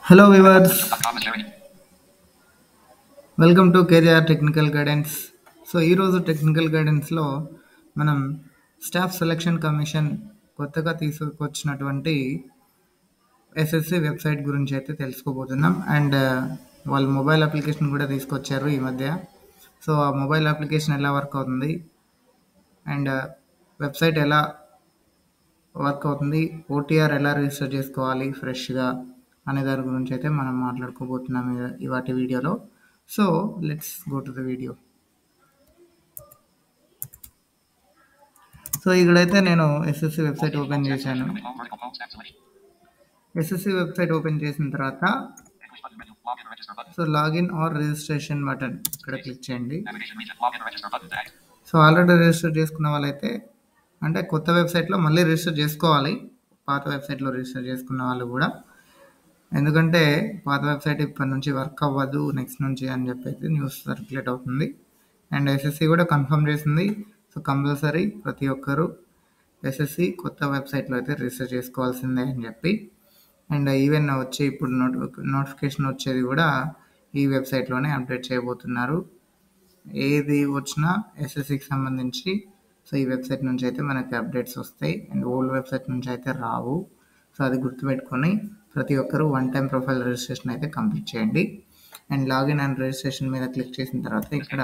Hello viewers, welcome to KGR technical guidance. So ఈరోజు technical గైడెన్స్లో మనం staff selection commission కొత్తగా తీసుకొచ్చినటువంటి ఎస్ఎస్సి వెబ్సైట్ గురించి అయితే తెలుసుకోబోతున్నాం. అండ్ వాళ్ళు మొబైల్ అప్లికేషన్ కూడా తీసుకొచ్చారు ఈ మధ్య. సో ఆ మొబైల్ అప్లికేషన్ ఎలా వర్క్ అవుతుంది అండ్ వెబ్సైట్ ఎలా వర్క్ అవుతుంది, ఓటీఆర్ ఎలా రిజిస్టర్ చేసుకోవాలి ఫ్రెష్గా అనే దాని గురించి అయితే మనం మాట్లాడుకోబోతున్నాం ఇవాటి వీడియోలో. So let's go to the video. So ఇక్కడైతే నేను ఎస్ఎస్సి వెబ్సైట్ ఓపెన్ చేశాను. ఎస్ఎస్సి వెబ్సైట్ ఓపెన్ చేసిన తర్వాత so login are registration button ఇక్కడ క్లిక్ చేయండి. సో ఆల్రెడీ రిజిస్టర్ చేసుకున్న వాళ్ళైతే అంటే కొత్త వెబ్సైట్లో మళ్ళీ రిజిస్టర్ చేసుకోవాలి, పాత వెబ్సైట్లో రిజిస్టర్ చేసుకున్న వాళ్ళు కూడా. ఎందుకంటే పాత వెబ్సైట్ ఇప్పటి నుంచి వర్క్ అవ్వదు నెక్స్ట్ నుంచి అని చెప్పేసి న్యూస్ సర్క్యులేట్ అవుతుంది. అండ్ ఎస్ఎస్సి కూడా కన్ఫర్మ్ చేసింది. సో కంపల్సరీ ప్రతి ఒక్కరూ ఎస్ఎస్సి కొత్త వెబ్సైట్లో అయితే రిజిస్టర్ చేసుకోవాల్సిందే అని చెప్పి. అండ్ ఈవెన్ వచ్చి ఇప్పుడు నోటిఫికేషన్ వచ్చేది కూడా ఈ వెబ్సైట్లోనే అప్డేట్ చేయబోతున్నారు. ఏది వచ్చినా ఎస్ఎస్సికి సంబంధించి సో ఈ వెబ్సైట్ నుంచి అయితే మనకి అప్డేట్స్ వస్తాయి. అండ్ ఓల్డ్ వెబ్సైట్ నుంచి అయితే రావు. సో అది గుర్తుపెట్టుకొని ప్రతి ఒక్కరూ వన్ టైం ప్రొఫైల్ రిజిస్ట్రేషన్ అయితే కంప్లీట్ చేయండి. అండ్ లాగిన్ అండ్ రిజిస్ట్రేషన్ మీద క్లిక్ చేసిన తర్వాత ఇక్కడ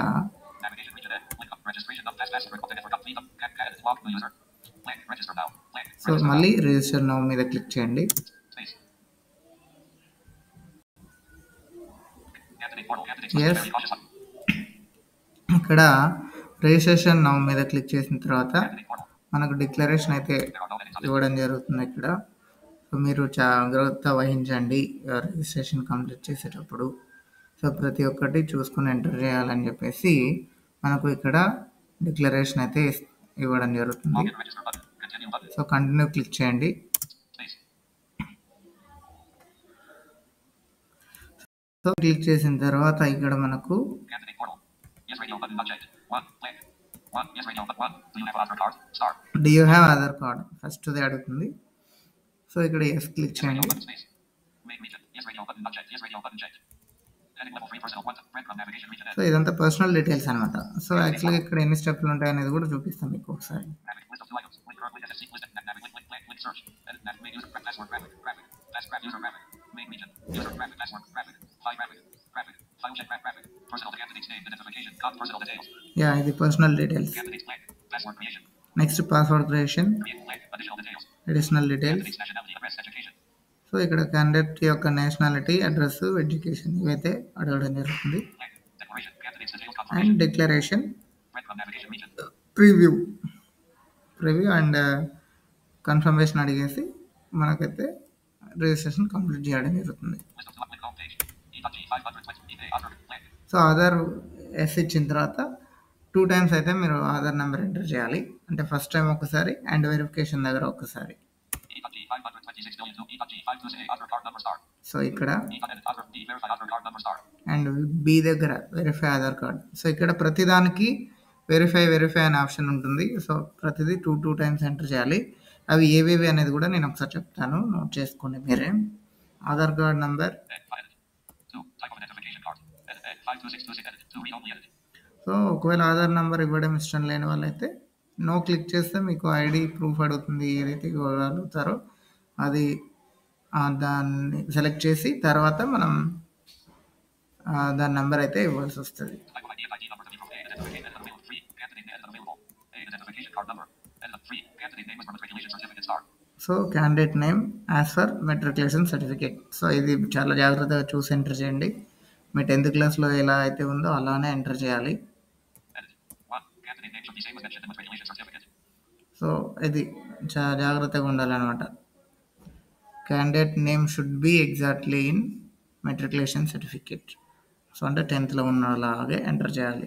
సో మళ్ళీ రిజిస్టర్ నౌ మీద క్లిక్ చేయండి. ఎస్, ఇక్కడ రిజిస్ట్రేషన్ నౌ మీద క్లిక్ చేసిన తర్వాత మనకు డిక్లరేషన్ అయితే ఇవ్వడం జరుగుతుంది. ఇక్కడ సో మీరు జాగ్రత్త వహించండి రిజిస్ట్రేషన్ కంప్లీట్ చేసేటప్పుడు. సో ప్రతి ఒక్కటి చూసుకుని ఎంటర్ చేయాలని చెప్పేసి మనకు ఇక్కడ డిక్లరేషన్ అయితే ఇవ్వడం జరుగుతుంది. సో కంటిన్యూ క్లిక్ చేయండి. సో క్లిక్ చేసిన తర్వాత ఇక్కడ మనకు do you have Aadhaar card first అడుగుతుంది. సో ఇక్కడ ఎస్ క్లిక్ చేయండి. సో ఇదంతా పర్సనల్ డీటెయిల్స్ అనమాట. సో యాక్చువల్గా ఇక్కడ ఎన్ని స్టెప్లు ఉంటాయి అనేది కూడా చూపిస్తాం మీకు ఒకసారి. యా, ఇది personal details. Next password creation, additional details. So ఇక్కడ క్యాండిడేట్ యొక్క నేషనాలిటీ, అడ్రస్, ఎడ్యుకేషన్ ఇవైతే అడగడం జరుగుతుంది. And declaration, preview and confirmation అడిగేసి మనకైతే రిజిస్ట్రేషన్ కంప్లీట్ చేయడం జరుగుతుంది. సో ఆధార్ ఎస్ ఇచ్చిన తర్వాత 2 టైమ్స్ అయితే మీరు ఆధార్ నెంబర్ ఎంటర్ చేయాలి. అంటే ఫస్ట్ టైం ఒకసారి అండ్ వెరిఫికేషన్ దగ్గర ఒకసారి. సో ఇక్కడ అండ్ బి దగ్గర వెరిఫై ఆధార్ కార్డ్. సో ఇక్కడ ప్రతిదానికి వెరిఫై అనే ఆప్షన్ ఉంటుంది. సో ప్రతిదీ 2 టైమ్స్ ఎంటర్ చేయాలి. అవి ఏవేవి అనేది కూడా నేను ఒకసారి చెప్తాను, నోట్ చేసుకోండి మీరే. Aadhaar card number. సో ఒకవేళ ఆధార్ నెంబర్ ఇవ్వడం ఇష్టం లేని వాళ్ళైతే నో క్లిక్ చేస్తే మీకు ఐడి ప్రూఫ్ అడుగుతుంది. ఏదైతే ఇవ్వగలుగుతారో అది దాన్ని సెలెక్ట్ చేసి తర్వాత మనం దాని నెంబర్ అయితే ఇవ్వాల్సి వస్తుంది. So candidate name as for matriculation certificate. So ఇది చాలా జాగ్రత్తగా చూసి ఎంటర్ చేయండి. మీ 10th క్లాస్లో ఎలా అయితే ఉందో అలానే ఎంటర్ చేయాలి. సో ఇది చాలా జాగ్రత్తగా ఉండాలన్నమాట. Candidate name should be exactly in matriculation certificate. So అంటే 10thలో ఉన్నలాగే ఎంటర్ చేయాలి.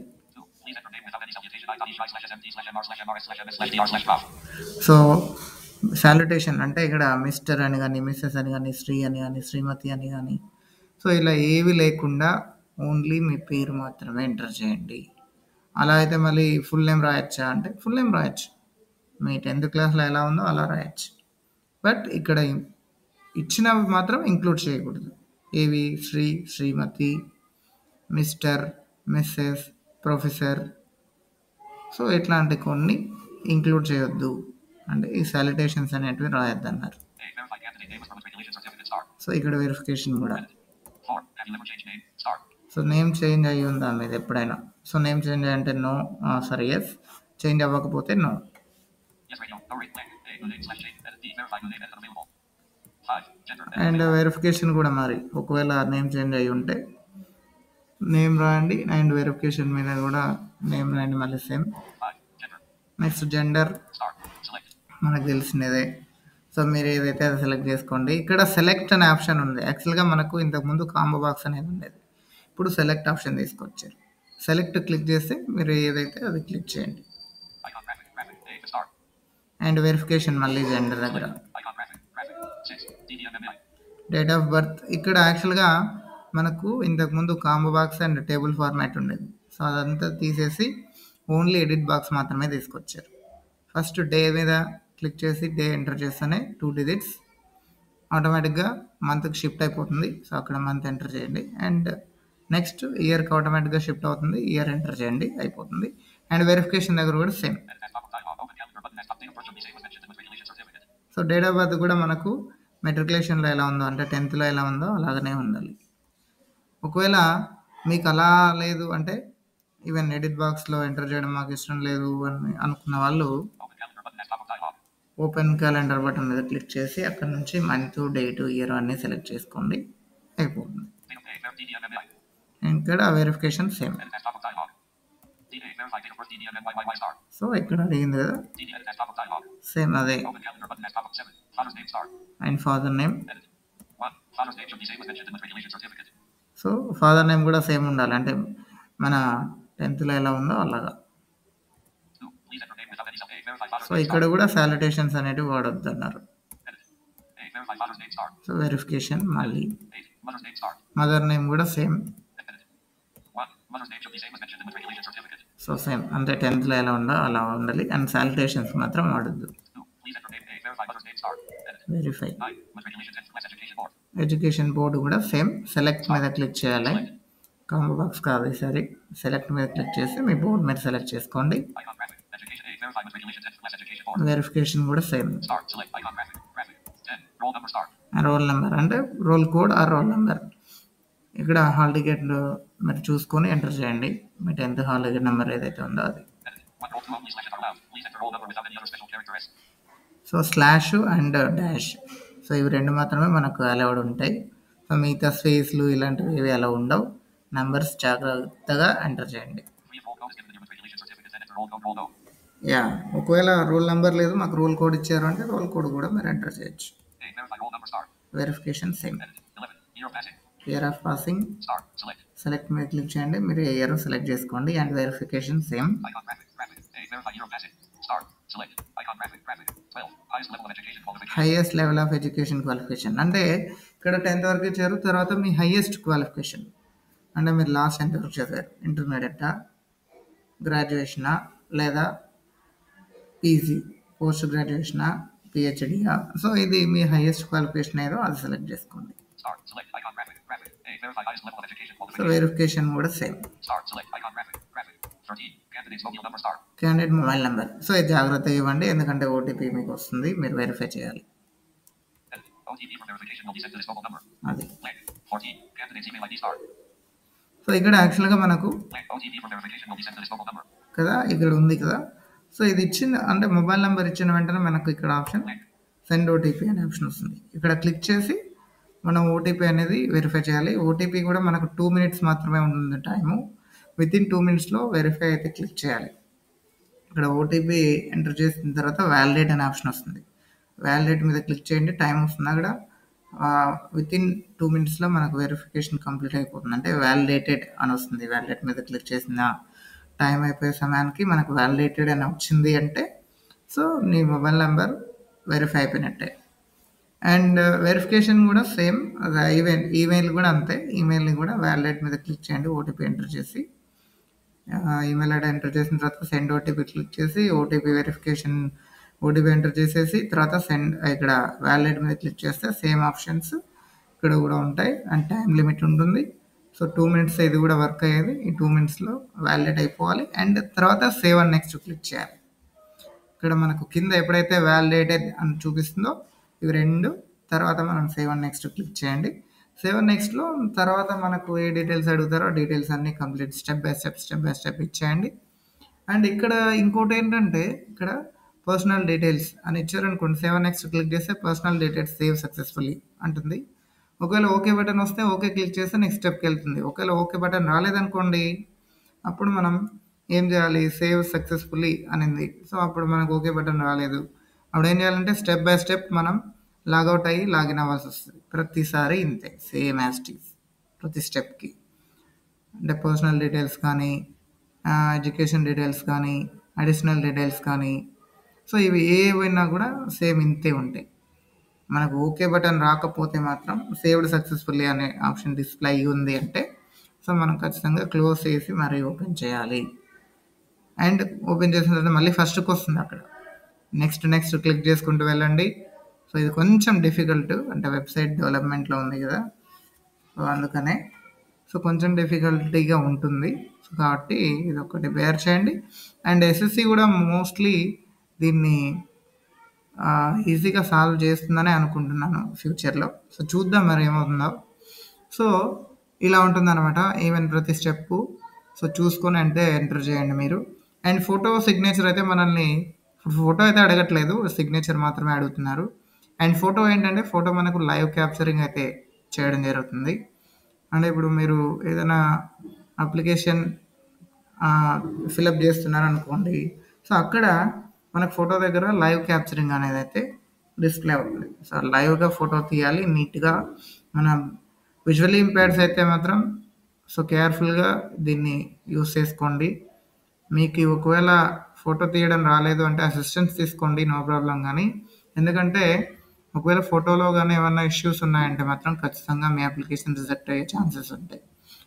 సో సాల్యుటేషన్ అంటే ఇక్కడ మిస్టర్ అని కానీ, మిస్సెస్ అని కానీ, శ్రీ అని కానీ, శ్రీమతి అని కానీ, సో ఇలా ఏవి లేకుండా ఓన్లీ మీ పేరు మాత్రమే ఎంటర్ చేయండి. అలా అయితే మళ్ళీ ఫుల్ నేమ్ రాయొచ్చా అంటే ఫుల్ నేమ్ రాయొచ్చు, మీ 10th క్లాస్లో ఎలా ఉందో అలా రాయొచ్చు. బట్ ఇక్కడ ఇచ్చినవి మాత్రం ఇంక్లూడ్ చేయకూడదు. ఏవి శ్రీ, శ్రీమతి, మిస్టర్, మిస్సెస్, ప్రొఫెసర్. సో ఇట్లాంటి కొన్ని ఇంక్లూడ్ చేయొద్దు, అంటే ఈ సాలిటేషన్స్ అనేటివి రాయొద్దు అన్నారు. సో ఇక్కడ వెరిఫికేషన్ కూడా. సో నేమ్ చేంజ్ అయ్యి ఉందా మీది ఎప్పుడైనా? సో నేమ్ చేంజ్ అంటే నో, సారీ ఎస్. చేంజ్ అవ్వకపోతే నో. అండ్ వెరిఫికేషన్ కూడా మరి ఒకవేళ నేమ్ చేంజ్ అయ్యి ఉంటే నేమ్ రాయండి, అండ్ వెరిఫికేషన్ మీద కూడా నేమ్ రాయండి మళ్ళీ సేమ్. నెక్స్ట్ జెండర్ మనకు తెలిసినదే. సో మీరు ఏదైతే అది సెలెక్ట్ చేసుకోండి. ఇక్కడ సెలెక్ట్ అనే ఆప్షన్ ఉంది. యాక్చువల్గా మనకు ఇంతకుముందు కాంబో బాక్స్ అనేది ఉండేది, ఇప్పుడు సెలెక్ట్ ఆప్షన్ తీసుకొచ్చారు. సెలెక్ట్ క్లిక్ చేస్తే మీరు ఏదైతే అది క్లిక్ చేయండి. అండ్ వెరిఫికేషన్ మళ్ళీ జెండర్ దగ్గర. డేట్ ఆఫ్ బర్త్ ఇక్కడ యాక్చువల్గా మనకు ఇంతకుముందు combo box and table format ఉండేది. సో అదంతా తీసేసి ఓన్లీ ఎడిట్ బాక్స్ మాత్రమే తీసుకొచ్చారు. ఫస్ట్ డే మీద క్లిక్ చేసి డే ఎంటర్ చేస్తేనే 2 digits ఆటోమేటిక్గా మంత్కి షిఫ్ట్ అయిపోతుంది. సో అక్కడ మంత్ ఎంటర్ చేయండి. అండ్ నెక్స్ట్ ఇయర్కి ఆటోమేటిక్గా షిఫ్ట్ అవుతుంది, ఇయర్ ఎంటర్ చేయండి, అయిపోతుంది. అండ్ వెరిఫికేషన్ దగ్గర కూడా same. So date of birth కూడా మనకు మెట్రికులేషన్లో ఎలా ఉందో, అంటే 10th ఎలా ఉందో అలాగనే ఉండాలి. ఒకవేళ మీకు అలా లేదు అంటే ఈవెన్ ఎడిట్ బాక్స్లో ఎంటర్ చేయడం మాకు ఇష్టం లేదు అని అనుకున్న వాళ్ళు ఓపెన్ క్యాలెండర్ బటన్ మీద క్లిక్ చేసి అక్కడ నుంచి మంత్, డేట్, ఇయర్ అన్నీ సెలెక్ట్ చేసుకోండి, అయిపోతుంది. ఇక్కడ వెరిఫికేషన్ సేమ్. సో ఇక్కడ అడిగింది కదా సేమ్ అదే. And father name. So father name కూడా సేమ్ ఉండాలి, అంటే మన 10th ఎలా ఉందో అలాగా. సో ఇక్కడ కూడా సాలిటేషన్స్ అనేటివి వాడొద్దు అన్నారు. సో వెరిఫికేషన్ మళ్ళీ. మదర్ నేమ్ కూడా సేమ్. సో సేమ్, అంటే 10th ఎలా ఉందో అలా ఉండాలి. అండ్ సాలిటేషన్స్ మాత్రం వాడద్దు. వెరిఫై. ఎడ్యుకేషన్ బోర్డు కూడా సేమ్. సెలెక్ట్ మీద క్లిక్ చేయాలి, కాంబో బాక్స్ కాదు ఈసారి. సెలెక్ట్ మీద క్లిక్ చేసి మీ బోర్డు మీద సెలెక్ట్ చేసుకోండి. వెరిఫికేషన్ కూడా సేమ్. రోల్ నెంబర్ అంటే రోల్ కోడ్ ఆ రోల్ నెంబర్. ఇక్కడ హాల్ టికెట్ మీరు చూసుకొని ఎంటర్ చేయండి, మీ 10th హాల్ టికెట్ నెంబర్ ఏదైతే ఉందో అది. So slash and dash, so ఇవి రెండు మాత్రమే మనకు అలౌడ్ ఉంటాయి. సో మిగతా స్పేస్లు ఇలాంటివి ఏవి అలా ఉండవు. నెంబర్స్ జాగ్రత్తగా ఎంటర్ చేయండి. యా, ఒకవేళ రోల్ నెంబర్ లేదు మాకు రోల్ కోడ్ ఇచ్చారు అంటే రోల్ కోడ్ కూడా మీరు ఎంటర్ చేయొచ్చు. Verification same. Year of passing select మీద క్లిక్ చేయండి, మీరు ఇయర్ సెలెక్ట్ చేసుకోండి. And verification same. Highest level of education qualification అంటే ఇక్కడ 10th వరకు ఇచ్చారు, తర్వాత మీ హైయెస్ట్ క్వాలిఫికేషన్ అంటే మీరు లాస్ట్ ఎంత వరకు చదివారు, ఇంటర్మీడియటా, గ్రాడ్యుయేషనా, లేదా పీజీ, పోస్ట్ గ్రాడ్యుయేషనా, పిహెచ్డియా. సో ఇది మీ హైయెస్ట్ క్వాలిఫికేషన్ ఏదో అది సెలెక్ట్ చేసుకోండి. సో వెరిఫికేషన్ కూడా same. Candidate mobile number, so ఇది జాగ్రత్తగా ఇవ్వండి, ఎందుకంటే ఓటీపీ మీకు వస్తుంది, మీరు వెరిఫై చేయాలి. అది. సో ఇక్కడ యాక్చువల్గా మనకు కదా ఇక్కడ ఉంది కదా. సో ఇది ఇచ్చిన అంటే మొబైల్ నెంబర్ ఇచ్చిన వెంటనే మనకు ఇక్కడ ఆప్షన్ సెండ్ ఓటీపీ అనే ఆప్షన్ వస్తుంది. ఇక్కడ క్లిక్ చేసి మనం ఓటీపీ అనేది వెరిఫై చేయాలి. ఓటీపీ కూడా మనకు 2 minutes మాత్రమే ఉంటుంది టైము. వితిన్ 2 minutesలో వెరిఫై అయితే క్లిక్ చేయాలి. ఇక్కడ ఓటీపీ ఎంటర్ చేసిన తర్వాత వ్యాలిడేట్ అనే ఆప్షన్ వస్తుంది. వ్యాలిడేట్ మీద క్లిక్ చేయండి, టైం వస్తుంది అక్కడ. వితిన్ 2 minutesలో మనకు వెరిఫికేషన్ కంప్లీట్ అయిపోతుంది, అంటే వ్యాలిడేటెడ్ అని వస్తుంది. వ్యాలిడేట్ మీద క్లిక్ చేసిన టైం అయిపోయే సమయానికి మనకు వ్యాలిడేటెడ్ అని వచ్చింది అంటే సో నీ మొబైల్ నెంబర్ వెరిఫై అయిపోయినట్టే. అండ్ వెరిఫికేషన్ కూడా సేమ్. ఈమెయిల్ కూడా అంతే. ఈమెయిల్ని కూడా వ్యాలిడేట్ మీద క్లిక్ చేయండి, ఓటీపీ ఎంటర్ చేసి. ఈమెయిల్ ఐడి ఎంటర్ చేసిన తర్వాత సెండ్ ఓటీపీ క్లిక్ చేసి ఓటీపీ వెరిఫికేషన్ ఓటీపీ ఎంటర్ చేసేసి తర్వాత సెండ్ ఇక్కడ వ్యాలిడేట్ మీద క్లిక్ చేస్తే సేమ్ ఆప్షన్స్. ఇక్కడ కూడా ఉంటాయి అండ్ టైం లిమిట్ ఉంటుంది. సో 2 మినిట్స్ ఇది కూడా వర్క్ అయ్యేది. ఈ 2 మినిట్స్లో వ్యాలిడేట్ అయిపోవాలి అండ్ తర్వాత సేవ్ అండ్ నెక్స్ట్ క్లిక్ చేయాలి. ఇక్కడ మనకు కింద ఎప్పుడైతే వ్యాలిడేటెడ్ అని చూపిస్తుందో ఇవి రెండు, తర్వాత మనం సేవ్ అండ్ నెక్స్ట్ క్లిక్ చేయండి. సేవ్ అండ్ నెక్స్ట్లో తర్వాత మనకు ఏ డీటెయిల్స్ అడుగుతారో డీటెయిల్స్ అన్నీ కంప్లీట్ స్టెప్ బై స్టెప్ ఇచ్చేయండి. అండ్ ఇక్కడ ఇంకోటి ఏంటంటే ఇక్కడ పర్సనల్ డీటెయిల్స్ అని ఇచ్చారనుకోండి, సేవ్ అండ్ నెక్స్ట్ క్లిక్ చేస్తే పర్సనల్ డీటెయిల్స్ సేవ్ సక్సెస్ఫుల్లీ అంటుంది. ఒకవేళ ఓకే బటన్ వస్తే ఓకే క్లిక్ చేస్తే నెక్స్ట్ స్టెప్కి వెళ్తుంది. ఒకవేళ ఓకే బటన్ రాలేదనుకోండి, అప్పుడు మనం ఏం చేయాలి, సేవ్ సక్సెస్ఫుల్లీ అనింది. సో అప్పుడు మనకు ఓకే బటన్ రాలేదు. అప్పుడు ఏం చేయాలంటే స్టెప్ బై స్టెప్ మనం లాగౌట్ అయ్యి లాగిన్ అవ్వాల్సి వస్తుంది. ప్రతిసారి ఇంతే, సేమ్ యాజ్ టీజ్ ప్రతి స్టెప్కి. అంటే పర్సనల్ డీటెయిల్స్ కానీ, ఎడ్యుకేషన్ డీటెయిల్స్ కానీ, అడిషనల్ డీటెయిల్స్ కానీ, సో ఇవి ఏవైనా కూడా సేమ్ ఇంతే ఉంటాయి. మనకు ఓకే బటన్ రాకపోతే మాత్రం సేవ్డ్ సక్సెస్ఫుల్లీ అనే ఆప్షన్ డిస్ప్లే అయ్యి ఉంది అంటే, సో మనం ఖచ్చితంగా క్లోజ్ చేసి మరీ ఓపెన్ చేయాలి. అండ్ ఓపెన్ చేసిన తర్వాత మళ్ళీ ఫస్ట్కి వస్తుంది అక్కడ. నెక్స్ట్ క్లిక్ చేసుకుంటూ వెళ్ళండి. సో ఇది కొంచెం డిఫికల్ట్, అంటే వెబ్సైట్ డెవలప్మెంట్లో ఉంది కదా, సో అందుకనే సో కొంచెం డిఫికల్టీగా ఉంటుంది. సో కాబట్టి ఇది ఒకటి బేర్ చేయండి. అండ్ ఎస్ఎస్సి కూడా మోస్ట్లీ దీన్ని ఈజీగా సాల్వ్ చేస్తుందని అనుకుంటున్నాను ఫ్యూచర్లో. సో చూద్దాం మరి ఏమవుతుందో. సో ఇలా ఉంటుందన్నమాట ఈవెన్ ప్రతి స్టెప్. సో చూసుకొని అంటే ఎంటర్ చేయండి మీరు. అండ్ ఫోటో సిగ్నేచర్ అయితే మనల్ని ఫోటో అయితే అడగట్లేదు, సిగ్నేచర్ మాత్రమే అడుగుతున్నారు. అండ్ ఫోటో ఏంటంటే ఫోటో మనకు లైవ్ క్యాప్చరింగ్ అయితే చేయడం జరుగుతుంది. అంటే ఇప్పుడు మీరు ఏదైనా అప్లికేషన్ ఫిలప్ చేస్తున్నారు అనుకోండి, సో అక్కడ మనకు ఫోటో దగ్గర లైవ్ క్యాప్చరింగ్ అనేది అయితే డిస్ప్లే అవుతుంది. సో లైవ్గా ఫోటో తీయాలి నీట్గా. మన విజువల్లీ ఇంపైర్డ్స్ అయితే మాత్రం సో కేర్ఫుల్గా దీన్ని యూస్ చేసుకోండి. మీకు ఒకవేళ ఫోటో తీయడం రాలేదు అంటే అసిస్టెన్స్ తీసుకోండి, నో ప్రాబ్లం. కానీ ఎందుకంటే ఒకవేళ ఫోటోలో కానీ ఏమైనా ఇష్యూస్ ఉన్నాయంటే మాత్రం ఖచ్చితంగా మీ అప్లికేషన్ రిజెక్ట్ అయ్యే ఛాన్సెస్ ఉంటాయి.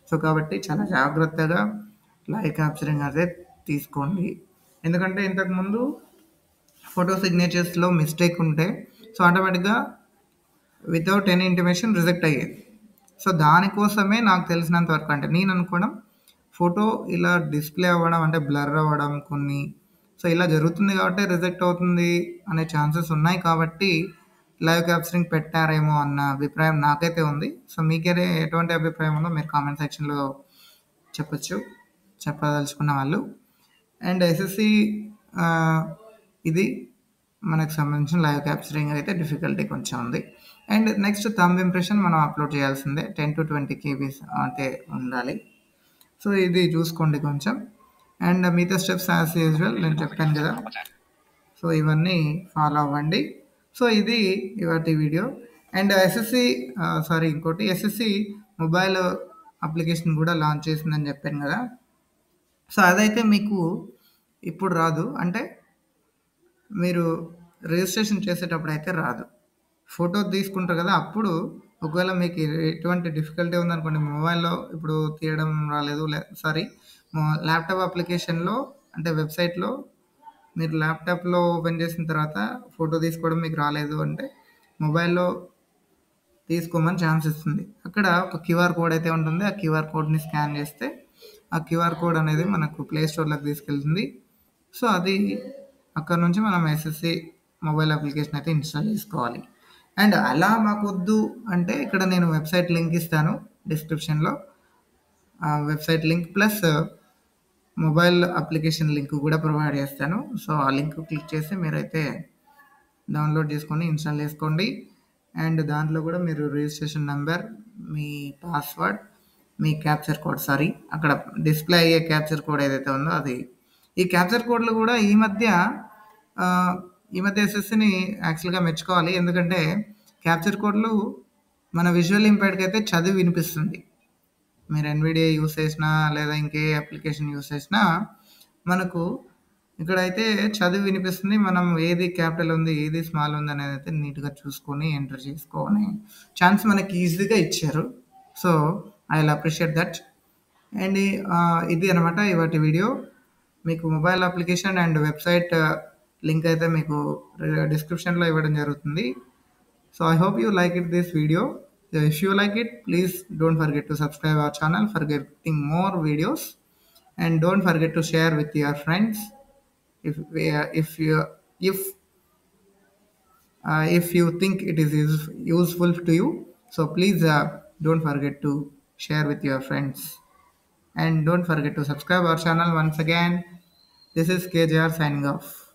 సో కాబట్టి చాలా జాగ్రత్తగా లైవ్ క్యాప్చరింగ్ అదే తీసుకోండి. ఎందుకంటే ఇంతకుముందు ఫోటో సిగ్నేచర్స్లో మిస్టేక్ ఉంటే సో ఆటోమేటిక్గా వితౌట్ ఎనీ ఇంటిమేషన్ రిజెక్ట్ అయ్యేది. సో దానికోసమే నాకు తెలిసినంత వరకు, అంటే నేను అనుకోవడం, ఫోటో ఇలా డిస్ప్లే అవ్వడం అంటే బ్లర్ అవ్వడం కొన్ని, సో ఇలా జరుగుతుంది కాబట్టి రిజెక్ట్ అవుతుంది అనే ఛాన్సెస్ ఉన్నాయి. కాబట్టి లైవ్ క్యాప్చరింగ్ పెట్టారేమో అన్న అభిప్రాయం నాకైతే ఉంది. సో మీకైతే ఎటువంటి అభిప్రాయం ఉందో మీరు కామెంట్ సెక్షన్లో చెప్పచ్చు, చెప్పదలుచుకున్న వాళ్ళు. అండ్ ఎస్ఎస్సి ఇది మనకు సంబంధించిన లైవ్ క్యాప్చరింగ్ అయితే డిఫికల్టీ కొంచెం ఉంది. అండ్ నెక్స్ట్ థంబ్ ఇంప్రెషన్ మనం అప్లోడ్ చేయాల్సిందే, 10 to 20 KB అంటే ఉండాలి. సో ఇది చూసుకోండి కొంచెం. అండ్ మిగతా స్టెప్స్ యాజ్ యూజువల్ నేను చెప్పాను కదా, సో ఇవన్నీ ఫాలో అవ్వండి. సో ఇది ఇవాటి వీడియో. అండ్ ఇంకోటి ఎస్ఎస్సి మొబైల్ అప్లికేషన్ కూడా లాంచ్ చేసిందని చెప్పాను కదా, సో అదైతే మీకు ఇప్పుడు రాదు, అంటే మీరు రిజిస్ట్రేషన్ చేసేటప్పుడు అయితే రాదు. ఫోటో తీసుకుంటారు కదా, అప్పుడు ఒకవేళ మీకు ఎటువంటి డిఫికల్టీ ఉందనుకోండి, మొబైల్లో ఇప్పుడు తీయడం రాలేదు, ల్యాప్టాప్ అప్లికేషన్లో అంటే వెబ్సైట్లో మీరు ల్యాప్టాప్లో ఓపెన్ చేసిన తర్వాత ఫోటో తీసుకోవడం మీకు రాలేదు అంటే మొబైల్లో తీసుకోమని ఛాన్స్ ఇస్తుంది. అక్కడ ఒక క్యూఆర్ కోడ్ అయితే ఉంటుంది. ఆ క్యూఆర్ కోడ్ని స్కాన్ చేస్తే ఆ క్యూఆర్ కోడ్ అనేది మనకు ప్లే స్టోర్లోకి తీసుకెళ్తుంది. సో అది అక్కడ నుంచి మనం ఎస్ఎస్సి మొబైల్ అప్లికేషన్ అయితే ఇన్స్టాల్ చేసుకోవాలి. అండ్ అలా మాకు వద్దు అంటే ఇక్కడ నేను వెబ్సైట్ లింక్ ఇస్తాను డిస్క్రిప్షన్లో, website link plus mobile application link కూడా ప్రొవైడ్ చేస్తాను. సో ఆ లింక్ క్లిక్ చేసి మీరైతే డౌన్లోడ్ చేసుకొని ఇన్స్టాల్ చేసుకోండి. అండ్ దాంట్లో కూడా మీరు రిజిస్ట్రేషన్ నెంబర్, మీ పాస్వర్డ్, మీ క్యాప్చర్ కోడ్, అక్కడ డిస్ప్లే అయ్యే క్యాప్చర్ కోడ్ ఏదైతే ఉందో అది. ఈ క్యాప్చర్ కోడ్లు కూడా ఈ మధ్య ఎస్ఎస్సిని యాక్చువల్గా మెచ్చుకోవాలి. ఎందుకంటే క్యాప్చర్ కోడ్లు మన విజువల్ ఇంపైర్డ్కి అయితే చదివి వినిపిస్తుంది. మీరు ఎన్విడిఐ యూస్ చేసినా లేదా ఇంకే అప్లికేషన్ యూస్ చేసినా మనకు ఇక్కడైతే చదివి వినిపిస్తుంది. మనం ఏది క్యాపిటల్ ఉంది, ఏది స్మాల్ ఉంది అనేది అయితే నీట్గా చూసుకొని ఎంటర్ చేసుకొని ఛాన్స్ మనకి ఈజీగా ఇచ్చారు. So I will appreciate that. And ఇది అనమాట ఇవాటి వీడియో. మీకు mobile application and website link అయితే మీకు డిస్క్రిప్షన్లో ఇవ్వడం జరుగుతుంది. So I hope you like it this video. So if you like it, please don't forget to subscribe our channel for getting more videos, and don't forget to share with your friends. If you think it is useful to you, so please don't forget to share with your friends, and don't forget to subscribe our channel once again. This is KJR signing off.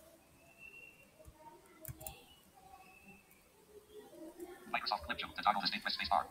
Microsoft Clip Show. To toggle this name, press spacebar.